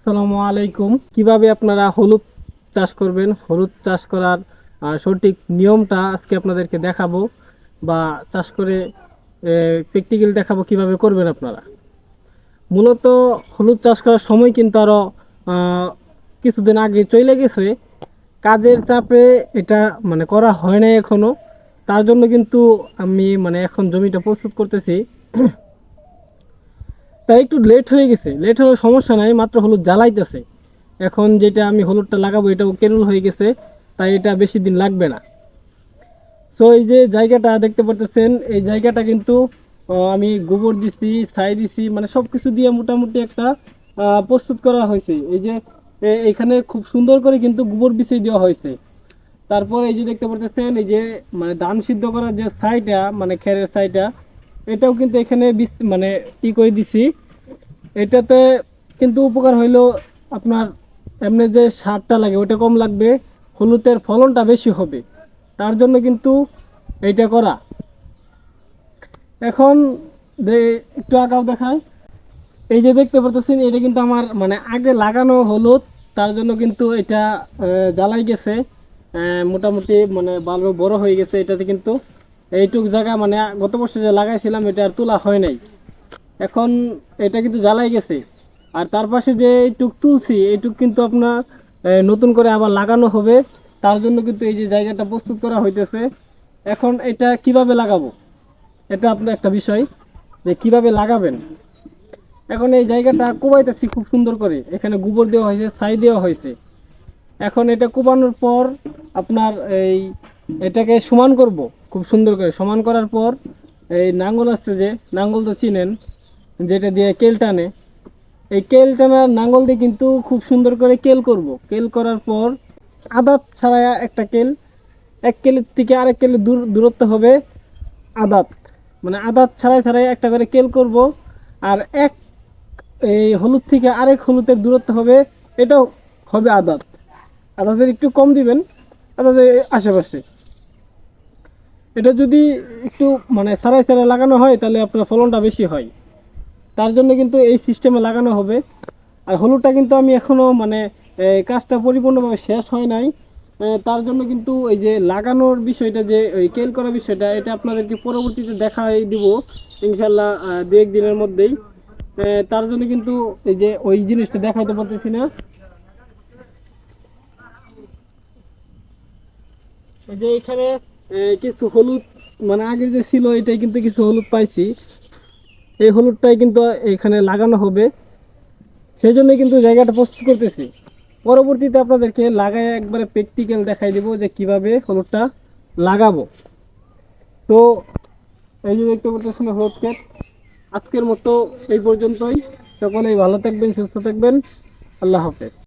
আসসালামু আলাইকুম। কিভাবে আপনারা হলুদ চাষ করবেন, হলুদ চাষ করার সঠিক নিয়মটা আজকে আপনাদেরকে দেখাবো, বা চাষ করে প্র্যাকটিক্যাল দেখাবো কিভাবে করবেন আপনারা। মূলত হলুদ চাষ করার সময় কিন্তু আরো কিছুদিন আগে চলে গেছে। কাজের চাপে এটা মানে করা হয় নাই এখনো। তার জন্য কিন্তু আমি মানে এখন জমিটা প্রস্তুত করতেছি। তাই একটু লেট হয়ে গেছে। লেট হওয়ার সমস্যা নাই, মাত্র হলুদ জ্বালাইতেছে। এখন যেটা আমি হলুদটা লাগাবো এটাও কেরুল হয়ে গেছে, তাই এটা বেশি দিন লাগবে না। সো এই যে জায়গাটা দেখতে পারতেছেন, এই জায়গাটা কিন্তু আমি গোবর দিছি, ছাই দিছি, মানে সব কিছু দিয়ে মোটামুটি একটা প্রস্তুত করা হয়েছে। এই যে এখানে খুব সুন্দর করে কিন্তু গোবর বিছিয়ে দেওয়া হয়েছে। তারপর এই যে দেখতে পারতেছেন, এই যে মানে ধান সিদ্ধ করার যে ছাইটা, মানে খেরের ছাইটা, এটাও কিন্তু এখানে মানে করে দিছি। এটাতে কিন্তু উপকার হইলো আপনার, এমনি যে সারটা লাগে ওটা কম লাগবে, হলুদের ফলনটা বেশি হবে। তার জন্য কিন্তু এইটা করা। এখন একটু আগাও দেখায়। এই যে দেখতে পাচ্ছেন, এটা কিন্তু আমার মানে আগে লাগানো হলুদ। তার জন্য কিন্তু এটা জ্বালাই গেছে, মোটামুটি মানে ভালো বড় হয়ে গেছে। এটাতে কিন্তু এইটুক জায়গা মানে গত বছর যে লাগাইছিলাম এটা আর তোলা হয় নাই। এখন এটা কিন্তু জ্বালাই গেছে। আর তার পাশে যে এইটুক তুলছি, এইটুক কিন্তু আপনার নতুন করে আবার লাগানো হবে। তার জন্য কিন্তু এই যে জায়গাটা প্রস্তুত করা হইতেছে। এখন এটা কিভাবে লাগাবো, এটা আপনার একটা বিষয় যে কিভাবে লাগাবেন। এখন এই জায়গাটা কোবাইতেছি খুব সুন্দর করে, এখানে গোবর দেওয়া হয়েছে, ছাই দেওয়া হয়েছে। এখন এটা কোবানোর পর আপনার এই এটাকে সমান করব, খুব সুন্দর করে সমান করার পর এই নাঙ্গল আছে, যে নাঙ্গল তো চিনেন, যেটা দিয়ে কেল টানে, এই কেল টানার নাঙ্গল দিয়ে কিন্তু খুব সুন্দর করে কেল করব। কেল করার পর আদাত ছাড়া একটা কেল, এক কেলের থেকে আরেক কেলের দূরত্ব হবে আদাত, মানে আদাত ছাড়াই ছাড়াই একটা করে কেল করব। আর এক এই হলুদ থেকে আরেক হলুদের দূরত্ব হবে, এটাও হবে আদাত। আদাতের একটু কম দিবেন, আদাতের আশেপাশে। এটা যদি একটু মানে সারাই সারাই লাগানো হয় তাহলে আপনার ফলনটা বেশি হয়। তার জন্য কিন্তু এই সিস্টেমে লাগানো হবে। আর হলুদটা কিন্তু আমি এখনো মানে কাজটা পরিপূর্ণভাবে শেষ হয় নাই। তার জন্য কিন্তু এই যে লাগানোর বিষয়টা, যে ওই কেল করার বিষয়টা, এটা আপনাদেরকে পরবর্তীতে দেখাই দিব ইনশাল্লাহ, দু এক দিনের মধ্যেই। তার জন্য কিন্তু এই যে ওই জিনিসটা দেখাইতে পারতেছি না। এই যে এখানে কিছু হলুদ মানে আগে যে ছিল এটাই কিন্তু কিছু হলুদ পাইছি। এই হলুদটাই কিন্তু এখানে লাগানো হবে, সেই জন্য কিন্তু জায়গাটা প্রস্তুত করতেছি। পরবর্তীতে আপনাদেরকে লাগায় একবারে প্র্যাকটিক্যাল দেখাই দেবো যে কিভাবে হলুদটা লাগাবো। তো এই যে দেখতে পাচ্ছেন হলুদ ক্ষেত। আজকের মতো এই পর্যন্তই। সকলেই ভালো থাকবেন, সুস্থ থাকবেন। আল্লাহ হাফেজ।